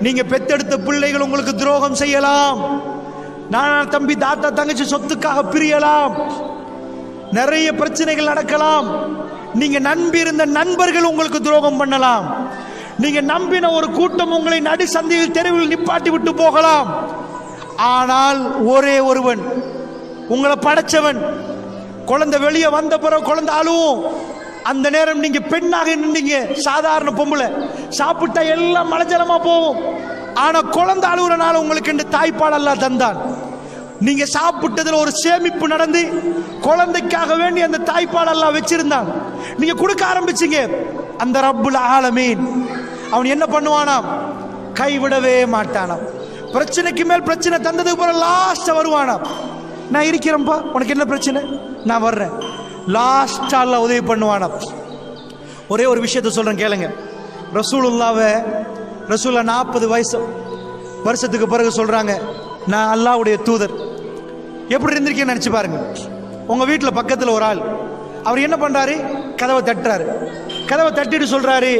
நீங்க பெத்தெடுத்த பிள்ளைகள் உங்களுக்கு துரோகம் செய்யலாம். நான் தம்பி தாத்தா தங்கச்சி சொத்துக்காக பிரியலாம், நிறைய பிரச்சனைகள் நடக்கலாம். நீங்க நம்பி இருந்த நண்பர்கள் உங்களுக்கு துரோகம் பண்ணலாம். நீங்க நம்பின ஒரு கூட்டம் உங்களை நடு சந்தையில் தெருவில் நிப்பாட்டி விட்டு போகலாம். ஆனால் ஒரே ஒருவன், உங்களை படைச்சவன், குழந்தை வெளியே வந்த பிறகு குழந்தை அழுவும். அந்த நேரம் நீங்க பெண்ணாக நின்றீங்க, சாதாரண பொம்பளை, சாப்பிட்டா எல்லாம் மலஜலமா போகும். ஆனா குழந்தை அழுகுறனால உங்களுக்கு இந்த தாய்ப்பால் எல்லாம் தந்தான். நீங்க சாப்பிட்டதுல ஒரு சேமிப்பு நடந்து குழந்தைக்காக வேண்டி அந்த தாய்ப்பால் எல்லாம் வச்சிருந்தான், நீங்க கொடுக்க ஆரம்பிச்சீங்க. அந்த ரப்புல் ஆலமீன் அவன் என்ன பண்ணுவானாம்? கைவிடவே மாட்டானாம். பிரச்சனைக்கு மேல் பிரச்சனை தந்ததுக்கு பிறகு லாஸ்ட் வருவானாம். நான் இருக்கிறேன்ப்பா, உனக்கு என்ன பிரச்சனை, நான் வர்றேன். லாஸ்டா அல்லாஹ் உதவி பண்ணுவானாம். ஒரே ஒரு விஷயத்த சொல்றேன் கேளுங்க. ரசூலுல்லாஹ்வை 40 வருஷத்துக்கு பிறகு சொல்றாங்க, நான் அல்லாஹ்வுடைய தூதர். எப்படி இருந்திருக்கேன்னு நினைச்சு பாருங்க. உங்க வீட்டில் பக்கத்தில் ஒரு ஆள், அவர் என்ன பண்றாரு? கதவை தட்டுறாரு. கதவை தட்டிட்டு சொல்றாரு,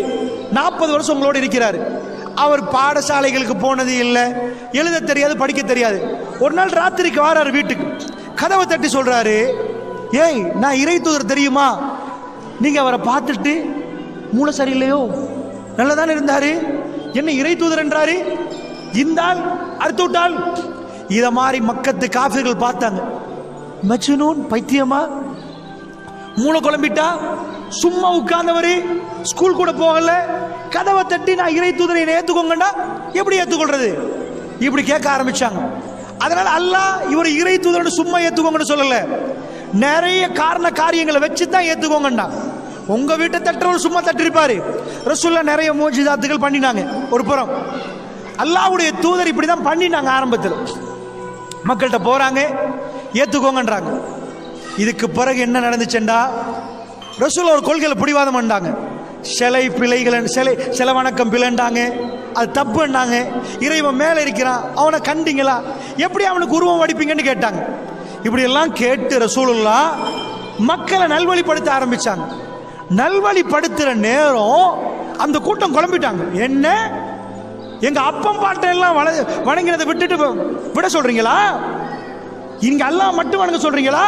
40 வருஷம் உங்களோட இருக்கிறாரு, அவர் பாடசாலைகளுக்கு போனது இல்லை, எழுத தெரியாது, படிக்க தெரியாது. ஒரு நாள் ராத்திரிக்கு வாராரு வீட்டுக்கு, கதவை தட்டி சொல்றாரு, ஏய் நான் இறை தூதர் தெரியுமா? நீங்க அவரை பார்த்துட்டு மூளை சரியில்லையோ, நல்லதானே இருந்தாரு, என்ன இறை தூதர் என்றாரு? இந்த ஆள் அடுத்து விட்டால் இத மாதிரி மக்கத்து காஃபிர்கள் பார்த்தாங்க. மஜ்னூன், பைத்தியமா, மூளை குழம்பிட்டா, சும்மா உட்கார்ந்தவரு, ஸ்கூல் கூட போகல, கதவை தட்டி நான் இறை தூதரை ஏத்துக்கோங்கண்டா எப்படி ஏத்துக்கொள்றது? இப்படி கேட்க ஆரம்பிச்சாங்க. அதனால அல்லாஹ் இவர் இறை தூதர் சும்மா ஏத்துக்கோங்கன்னு சொல்லல, நிறைய காரண காரியங்களை வச்சு தான் ஏத்துக்கோங்கண்டா. உங்க வீட்டை தட்டுறவர் சும்மா தட்டிருப்பாரு. ரசூலுல்லாஹ் நிறைய மோஜிதாத்துகள் பண்ணினாங்க. ஒரு புறம் அல்லாஹ்வுடைய தூதர் இப்படிதான் பண்ணினாங்க. ஆரம்பத்தில் மக்கள்கிட்ட போறாங்க, ஏத்துக்கோங்கன்றாங்க. இதுக்கு பிறகு என்ன நடந்துச்சுண்டா, ரசூல் ஒரு கொள்கையில பிடிவாதம் பண்ணாங்க. சிலை பிழைகள், சில வணக்கம் பிழைண்டாங்க, அது தப்புன்னாங்க. இறைவன் மேலே இருக்கிறான், அவனை கண்டிங்களா, எப்படி அவனுக்கு உருவம் வடிப்பீங்கன்னு கேட்டாங்க. இப்படி எல்லாம் கேட்டு ரசூலுல்லாஹ் மக்களை நல்வழிப்படுத்த ஆரம்பிச்சாங்க. நல்வழிப்படுத்துற நேரம் அந்த கூட்டம் குழம்பிட்டாங்க. என்ன, எங்க அப்பம் பாட்டை எல்லாம் வணங்கினதை விட்டுட்டு விட சொல்றீங்களா? இங்க அல்லாஹ் மட்டும் வணங்க சொல்றீங்களா?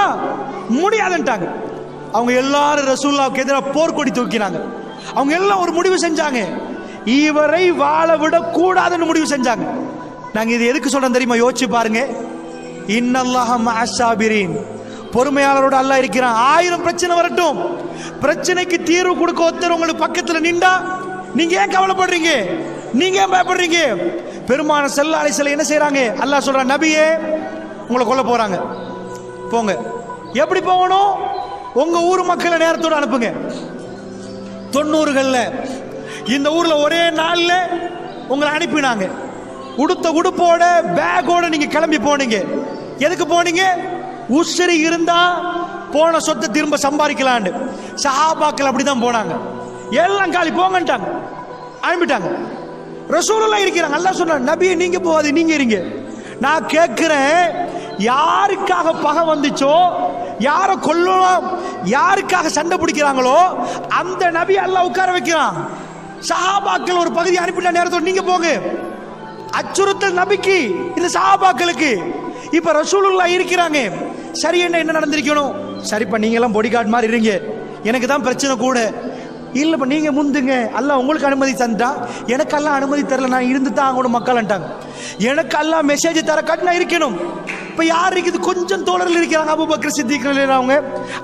முடியாதுன்ட்டாங்க. அவங்க எல்லாரும் ரசூலுல்லாஹ்வுக்கு எதிராக போர்க்கொடி தூக்கினாங்க. அவங்க எல்லாம் ஒரு முடிவு செஞ்சாங்க, இவரை வாழ விட கூடாதுன்னு முடிவு செஞ்சாங்க. நாங்க இது எதுக்கு சொல்றோம் தெரியுமா? யோசிச்சு பாருங்க. இன்னல்லாஹ மஅஸ்ஸாபிரீன், பொறுமையாளரோட அல்லாஹ் இருக்கிறான். 1000 பிரச்சனை வரட்டும், பிரச்சனைக்கு தீர்வு கொடுக்க ஒருத்தர் உங்களுக்கு பக்கத்துல நின்றா நீங்க ஏன் கவலைப்படுறீங்க? நீங்க ஏன் பயப்படுறீங்க? பெருமானார் ஸல்லல்லாஹு அலைஹி வஸல்லம் என்ன செய்றாங்க? அல்லாஹ் சொல்றான், நபியே உங்களை கொல்ல போறாங்க, போங்க. எப்படி போகணும்? உங்க ஊர் மக்களை நேரத்தோட அனுப்புங்க. 90களில் இந்த ஊர்ல ஒரே நாள்ல உங்களை அனுப்பினாங்க. உடுத்த உடுப்போட பேக்கோட நீங்க கிளம்பி போனீங்க. எதுக்கு போனீங்க? உசிரி இருந்தா போன சொத்தை திரும்ப சம்பாதிக்கலான்னு. சஹாபாக்கள் அப்படிதான் போனாங்க. எல்லாம் காலி போங்கன்ட்டாங்க, அனுப்பிட்டாங்க. ரசூலுல்லாஹ் இருக்கிறாங்க. அல்லாஹ் சொன்னார், நபியே நீங்க போகாது, நீங்க இருங்க. நான் கேட்கிறேன், யாருக்காக பகை வந்துச்சோ, யாரை கொல்லலாம், யாருக்காக சண்டை பிடிக்கிறாங்களோ அந்த நபி அல்லாஹ் உட்கார வைக்கிறான். சஹாபாக்கள் ஒரு பகுதி அனுப்பிட்ட நேரத்தோட நீங்க போங்க. அச்சுறுத்தல் நபிக்கு, இந்த சஹாபாக்களுக்கு. இப்ப ரசூலுல்லாஹ் இருக்கிறாங்க. சரி, என்ன நடந்திருக்கணும்? சரிப்பா, நீங்க எல்லாம் பொடி கார்டு மாதிரி இருங்க, எனக்கு தான் பிரச்சனை கூட. இல்லப்பா நீங்க முந்துங்க, அல்லாஹ் உங்களுக்கு அனுமதி தந்தா, எனக்கு எல்லாம் அனுமதி தரல, நான் இருந்து தான் அவங்களோட மக்கள்ட்டாங்க. எனக்கு எல்லாம் மெசேஜ் தர காட்டி நான் இருக்கணும். இப்ப யார் இருக்குது? கொஞ்சம் தோழர்கள் இருக்கிறாங்க. அபூபக்கர் சித்திக் அவங்க,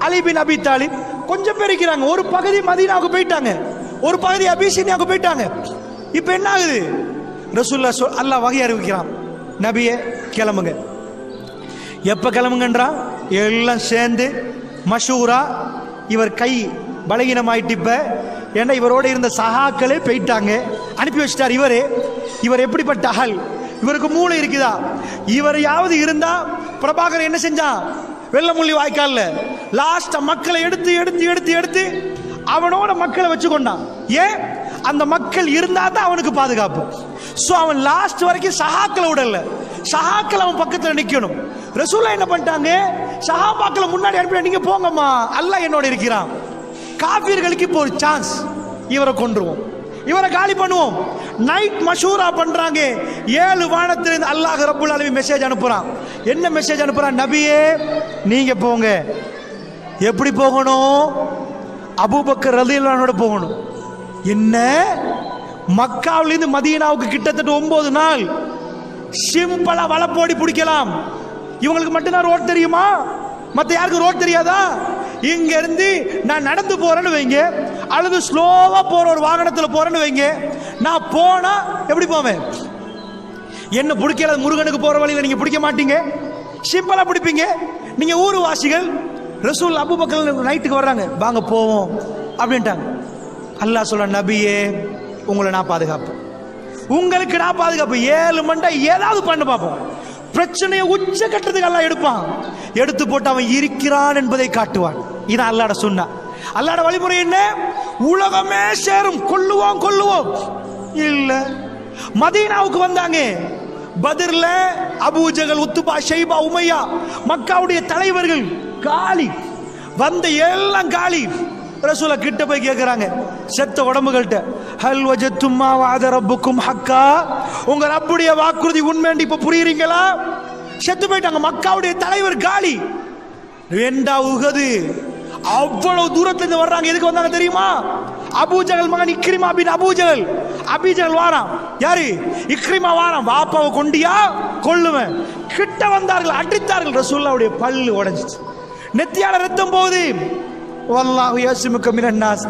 அலி பின் அபி தாலிப், கொஞ்சம் பேர் இருக்கிறாங்க. ஒரு பகுதி மதீனாவுக்கு போயிட்டாங்க, ஒரு பகுதி அபிஷேனியாவுக்கு போயிட்டாங்க. இப்ப என்ன ஆகுது? ரசூலுல்லாஹ் அல்லாஹ் வகை அறிவிக்கிறான், நபியே கிளம்புங்க. எப்ப கிளம்புங்கன்றான்? எல்லாம் சேர்ந்து மஷூரா. இவர் கை பலகீனமாயிட்டு இப்ப, ஏன்னா இவரோட இருந்த சகாக்களே போயிட்டாங்க, அனுப்பி வச்சிட்டார். இவர் எப்படிப்பட்ட ஆள்? இவருக்கு மூளை இருக்குதா? இவரையாவது இருந்தா பிரபாகர் என்ன செஞ்சான்? வெள்ளமுள்ளி வாய்க்கால்ல லாஸ்ட் மக்களை எடுத்து எடுத்து எடுத்து எடுத்து அவனோட மக்களை வச்சு கொண்டான். ஏன்? அந்த மக்கள் இருந்தா தான் அவனுக்கு பாதுகாப்பு. சோ அவன் லாஸ்ட் வரைக்கும் சஹாக்களை விடல, சஹாக்கள் அவன் பக்கத்துல நிக்கணும். ரசூலுல்லாஹ் என்ன பண்ணிட்டாங்க? சஹாபாக்களை முன்னாடி அனுப்பி, நீங்க போங்கம்மா, அல்லாஹ் என்னோட இருக்கிறான். காபீர்களுக்கு இப்போ ஒரு சான்ஸ், இவரை கொன்றுவோம், இவரை காலி பண்ணுவோம். நைட் மஷூரா பண்றாங்க. 7 வானத்திலிருந்து அல்லாஹ் ரப்புல் ஆலமீன் மெசேஜ் அனுப்புறான். என்ன மெசேஜ் அனுப்புறான்? நபியே நீங்க போங்க. எப்படி போகணும்? அபூபக்கர் ரலியல்லாஹு அன்ஹு போகணும். என்ன, மக்காவிலிருந்து மதீனாவுக்கு கிட்டத்தட்ட 9 நாள் சிம்பிளா வலப்போடி பிடிக்கலாம். இவங்களுக்கு மட்டும்தான் ரோட் தெரியுமா? மற்ற யாருக்கு ரோட் தெரியாதா? இங்க இருந்து நான் நடந்து போறேன்னு வைங்க, அல்லது ஸ்லோவா போற ஒரு வாகனத்தில் போறேன்னு வைங்க, நான் போனா எப்படி போவேன்? என்ன பிடிக்கல, முருகனுக்கு போற வழியில நீங்க பிடிக்க மாட்டீங்க, சிம்பிளா பிடிப்பீங்க. நீங்க ஊர் வாசிகள். ரசூல் அபூபக்கர் நைட்டுக்கு வர்றாங்க, வாங்க போவோம் அப்படின்ட்டாங்க. அல்லாஹ் சொல்ற, நபியே உங்களை நான் பாதுகாப்பு, உங்களுக்கு நான் பாதுகாப்பு. 7 மண்டை ஏதாவது பண்ண பார்ப்போம். பிரச்சனையை உச்ச கட்டத்துக்கு அல்லாஹ் எடுப்பான், எடுத்து போட்டு அவன் இருக்கிறான் என்பதை காட்டுவான். இதான் அல்லாஹ்ட சுன்னா. அல்லாஹ்ட வழிமுறை என்ன? உலகமே சேரும், கொல்லுவோம் கொல்லுவோம் இல்ல. மதீனாவுக்கு வந்தாங்க. பத்ர்ல அபூஜகல், உத்துபா, ஷைபா, உமையா, மக்காவுடைய தலைவர்கள் காலி, வந்த எல்லாம் காலி. ரசூலுல்லாஹ் கிட்ட போய் கேட்கிறாங்க, செத்த உடம்புகள்கிட்ட, ஹல் வஜத்தும் மா வஅத ரப்புக்கும் ஹக்கா, உங்க ரப்புடைய வாக்குறுதி உண்மைன்னு இப்ப புரியுறீங்களா? செத்து போயிட்டாங்க. மக்காவுடைய தலைவர் காலி. ரெண்டா உஹது அவ்வளவு தூரத்துல இருந்து வர்றாங்க. எதுக்கு வந்தாங்க தெரியுமா? அபூஜஹல் மகன் இக்ரிமா பின் அபூஜஹல். அபூஜஹல் வாரான். யாரு? இக்ரிமா வாரான். வாப்பாவை கொண்டியா கொல்லுவேன். கிட்ட வந்தார்கள், அடித்தார்கள். ரசூலுல்லாஹ்வுடைய பல்லு உடைஞ்சிச்சு, நெத்தியால ரத்தம் போகுது. வல்லாஹு யஸ்முக மினன் நாஸ்,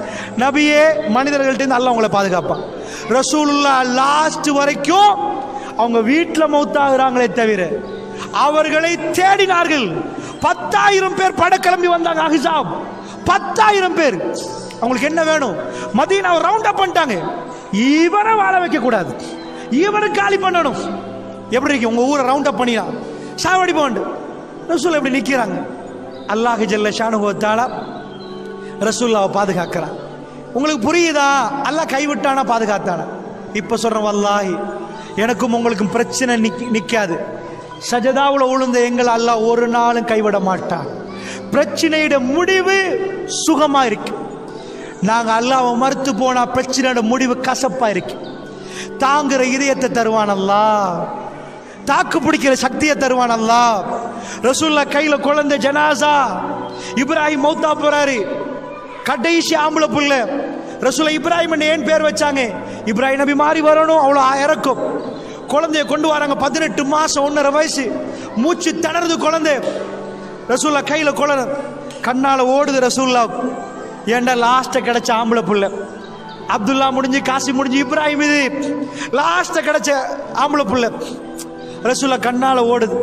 நபியே மனிதர்கள்ட்ட இருந்து அல்லாஹ் உங்களை பாதுகாப்பான். ரசூலுல்லாஹ் லாஸ்ட் வரைக்கும் அவங்க வீட்டில் மௌத்தாகிறாங்களே தவிர அவர்களை தேடினார்கள். 10,000 பேர் படக்கிளம்பி வந்தாங்க. அஹ்ஸாப் 10,000 பேர். அவங்களுக்கு என்ன வேணும்? மதீனாவை ரவுண்ட் அப் பண்ணிட்டாங்க. இவரை வாழ வைக்க கூடாது, இவரை காலி பண்ணணும். எப்படி இருக்கு உங்க ஊரை ரவுண்ட் அப் பண்ணினா சாவடி போண்டு ரசூல் எப்படி நிற்கிறாங்க? அல்லாஹ் ஜல்ல ஷானுஹு வ தஆலா ரசூலுல்லாஹ்வை பாதுகாக்கிறான். உங்களுக்கு புரியுதா? அல்லாஹ் கைவிட்டானா பாதுகாத்தானா? இப்ப சொல்றேன், வல்லாஹி எனக்கும் உங்களுக்கும் பிரச்சனை நிக்காது. சஜதாவுல உளுந்த எங்களை அல்லாஹ் ஒரு நாளும் கைவிட மாட்டான். பிரச்சனையோட முடிவு சுகமா இருக்கு. நாங்க அல்லாஹ்வை மறுத்து போனா பிரச்சனையோட முடிவு கசப்பா இருக்கு. தாங்குற இதயத்தை தருவான் அல்லாஹ், தாக்கு பிடிக்கிற சக்தியை தருவான் அல்லாஹ். ரசூலுல்லாஹ் கையில குழந்தை ஜனாசா, இப்ராஹிம் மௌத்தா போறாரு, கடைசி ஆம்பளை புள்ள. ரசூலுல்லாஹ் இப்ராஹிம் ஏன் பேர் வச்சாங்க? இப்ராஹிம் நபி மாறி வரணும், அவ்வளோ இறக்கும். குழந்தைய கொண்டு வராங்க. 18 மாசம் 1.5 வயசு, மூச்சு திணறுது குழந்தை. ரசூலுல்லாஹ் கையில குழந்தை, கண்ணால ஓடுது ரசூலுல்லாஹ். ஏண்டா லாஸ்ட் கிடைச்ச ஆம்பளை புள்ள. அப்துல்லா முடிஞ்சு, காசி முடிஞ்சு, இப்ராஹிம் இது லாஸ்ட் கிடைச்ச ஆம்பளை புள்ள. ரசூலுல்லாஹ் கண்ணால ஓடுது.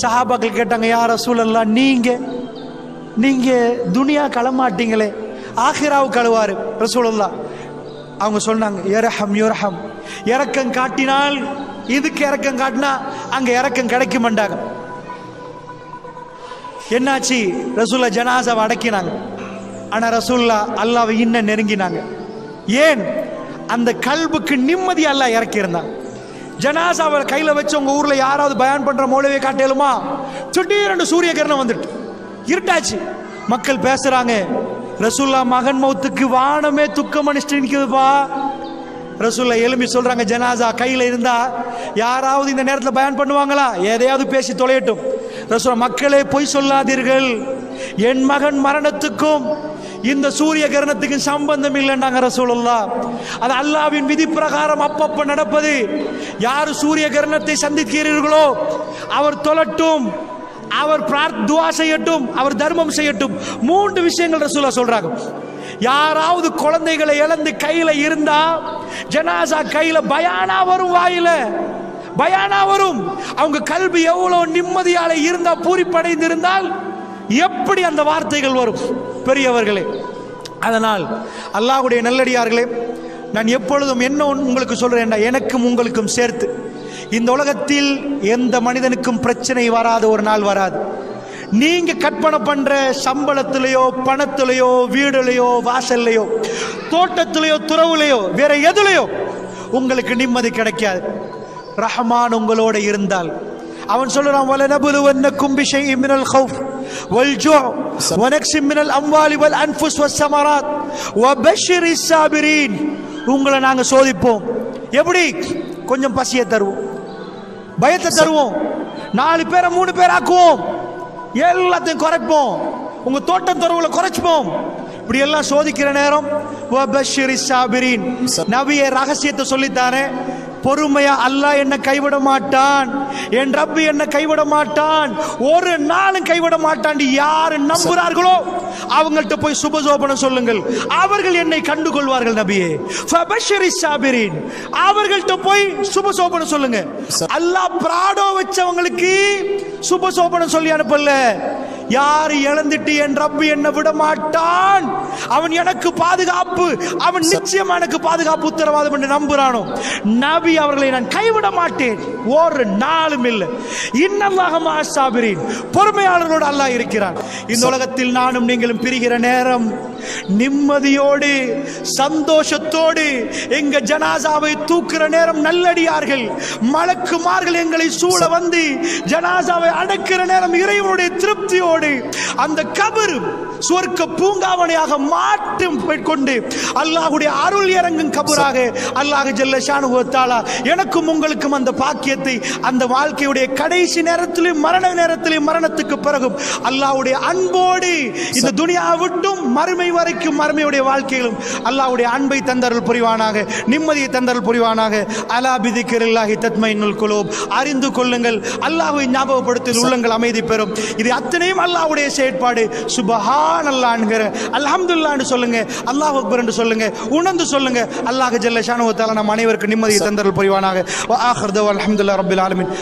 சஹாபாக்கள் கேட்டாங்க, யா ரசூலல்லாஹ், நீங்க துனியா களமாட்டீங்களே, ஆஹிராவு கழுவாரு ரசூலுல்லாஹ். அவங்க சொன்னாங்க, யர்ஹம் யுர்ஹம், இரக்கம் காட்டினால் இதுக்கு இரக்கம் காட்டினா அங்க இரக்கம் கிடைக்க மாட்டாங்க. என்னாச்சு? ரசூலுல்லாஹ் ஜனாசாவை அடக்கினாங்க. ஆனா ரசூலுல்லாஹ் அல்லாஹ்வை இன்னும் நெருங்கினாங்க. ஏன்? அந்த கல்புக்கு நிம்மதி அல்லாஹ் இறக்கி இருந்தாங்க. ஜனாசாவை கையில வச்சு உங்க ஊர்ல யாராவது பயான் பண்ற மௌலவியை காட்டலுமா? திடீரென்று சூரிய கிரணம் வந்துட்டு இருட்டாச்சு. மக்கள் பேசுறாங்க, ரசூலுல்லாஹ் மகன் மௌத்துக்கு வானமே துக்கம் அனுஷ்டிக்குதுப்பா. ரசூலுல்லாஹ் எழும்பி சொல்றாங்க, ஜனாசா கையில இருந்தா யாராவது இந்த நேரத்தில் பயான் பண்ணுவாங்களா? எதையாவது பேசி தொலையட்டும். ரசூலுல்லாஹ், மக்களே பொய் சொல்லாதீர்கள், என் மகன் மரணத்துக்கும் இந்த சூரிய கிரணத்துக்கும் சம்பந்தம் இல்லைன்னாங்க ரசூலுல்லாஹ். அது அல்லாஹ்வின் விதி பிரகாரம் அப்பப்ப நடப்பது. யார் சூரிய கிரணத்தை சந்திக்கிறீர்களோ அவர் தொழட்டும், அவர் துஆ செய்யட்டும், அவர் தர்மம் செய்யட்டும். 3 விஷயங்கள் ரசூலுல்லாஹ் சொல்றாங்க. யாராவது குழந்தைகளை இழந்து கையில இருந்தா ஜனாசா கையில பயானா வரும், வாயில பயானா வரும். அவங்க கல்வி எவ்வளவு நிம்மதியால இருந்தா, பூரிப்படைந்து இருந்தால் எப்படி அந்த வார்த்தைகள் வரும் பெரியவர்களே. அதனால் அல்லாஹ்வுடைய நல்லடியார்களே, நான் எப்பொழுதும் என்ன உங்களுக்கு சொல்றேன், எனக்கும் உங்களுக்கும் சேர்த்து இந்த உலகத்தில் எந்த மனிதனுக்கும் பிரச்சனை வராத ஒரு நாள் வராது. நீங்க கற்பனை பண்ற சம்பளத்திலேயோ, பணத்திலேயோ, வீடுலையோ, வாசல்லையோ, தோட்டத்திலேயோ, துறவுலையோ, வேற எதுலையோ உங்களுக்கு நிம்மதி கிடைக்காது. ரஹ்மான் உங்களோட இருந்தால் அவன் சொல்றான், வலனபுலுவன்னக்கும் பிஷைஇன் மினல் கௌஃப் வல் ஜூ' வ நக்ஸின் மினல் அம்வாலி வல் அன்ஃபுஸ் வஸ் ஸமராத் வபஷ்ஷிரிஸ் ஸாபிரீன். உங்களை நாங்க சோதிப்போம். எப்படி? கொஞ்சம் பசியை தருவோம், பயத்தை தருவோம், 4 பேரை 3 பேர் ஆக்குவோம், எல்லாத்தையும் குறைப்போம், உங்க தோட்டம் துறவுல குறைச்சுப்போம். இப்படி எல்லாம் சோதிக்கிற நேரம் வபஷ்ஷிரிஸ் ஸாபிரீன், நபியே ரகசியத்தை சொல்லித்தானே, பொறுமையா அல்லாஹ் என்ன கைவிட மாட்டான், என் ரப்பு என்ன கைவிட மாட்டான், ஒரு நாளும் கைவிட மாட்டான். யாரு நம்புறார்களோ அவங்கள்ட்ட போய் சுபசோபனம் சொல்லுங்கள், அவர்கள் என்னை கண்டுகொள்வார்கள். நபியே ஃபபஷ்ஷிரிஸ் ஸாபிரீன், அவர்கள்ட்ட போய் சுபசோபனம் சொல்லுங்க. அல்லாஹ் பிராடோ வச்சவங்களுக்கு சுபசோபனம் சொல்லி அனுப்பல. யார் இழந்துட்டு என் ரப்பு என்ன விட மாட்டான், அவன் எனக்கு பாதுகாப்பு, அவன் நிச்சயமா எனக்கு பாதுகாப்பு உத்தரவாதம் என்று நம்புறானோ, நபி அவர்களை நான் கைவிட மாட்டேன், ஒரு நாளும் இல்லை. இன்னல்லாஹ மஅஸ் ஸாபிரீன், பொறுமையாளர்களோடு அல்லாஹ் இருக்கிறான். இந்த உலகத்தில் நானும் நீங்களும் பிரிகிற நேரம் நிம்மதியோடு சந்தோஷத்தோடு எங்க ஜனாசாவை தூக்குற நேரம், நல்லடியார்கள் மலக்குமார்கள் எங்களை சூழ வந்து ஜனாசாவை அடக்கிற நேரம் இறைவனுடைய திருப்தியோடு அன்போடு அந்த கபர் சுவர்க்க பூங்காவனையாக மாற்றும் கொண்டு அல்லாஹ்வுடைய அருள் இறங்கும் கபராக அல்லாஹ் ஜல்ல ஷானுஹு வ தஆலா எனக்கும் உங்களுக்கும் அந்த பாக்கியத்தை அந்த வாழ்க்கையுடைய கடைசி நேரத்திலும் மரணத்துக்கு பிறகும் அல்லாஹ்வுடைய அன்போடு இந்த துனியாவை விட்டும் மறுமை வரைக்கும் மறுமையுடைய வாழ்க்கையிலும் அல்லாஹ்வுடைய அன்பை தந்தருள் புரிவானாக, நிம்மதியை தந்தருள் புரிவானாக. அலா பிதிக்ரில்லாஹி தத்மைனுல் குலூப். அறிந்து கொள்ளுங்கள், அல்லாஹ்வை ஞாபகப்படுத்தி உள்ளங்கள் அமைதி பெறும். இது அத்தனையும் அல்லாஹ்வுடைய செயற்பாடு. சுப்ஹானல்லாஹ் என்கிற அல்ஹம்துலில்லாஹ்னு சொல்லுங்க, அல்லாஹ் அக்பர் என்று சொல்லுங்க, உணர்ந்து சொல்லுங்க. அல்லாஹ் ஜல்ல ஷானுஹு வ தஆலா நம் அனைவருக்கும் நிம்மதியை தந்தருள் புரிவானாக. வ ஆகிர் தஅவானா அல்ஹம்துலில்லாஹி ரப்பில் ஆலமீன்.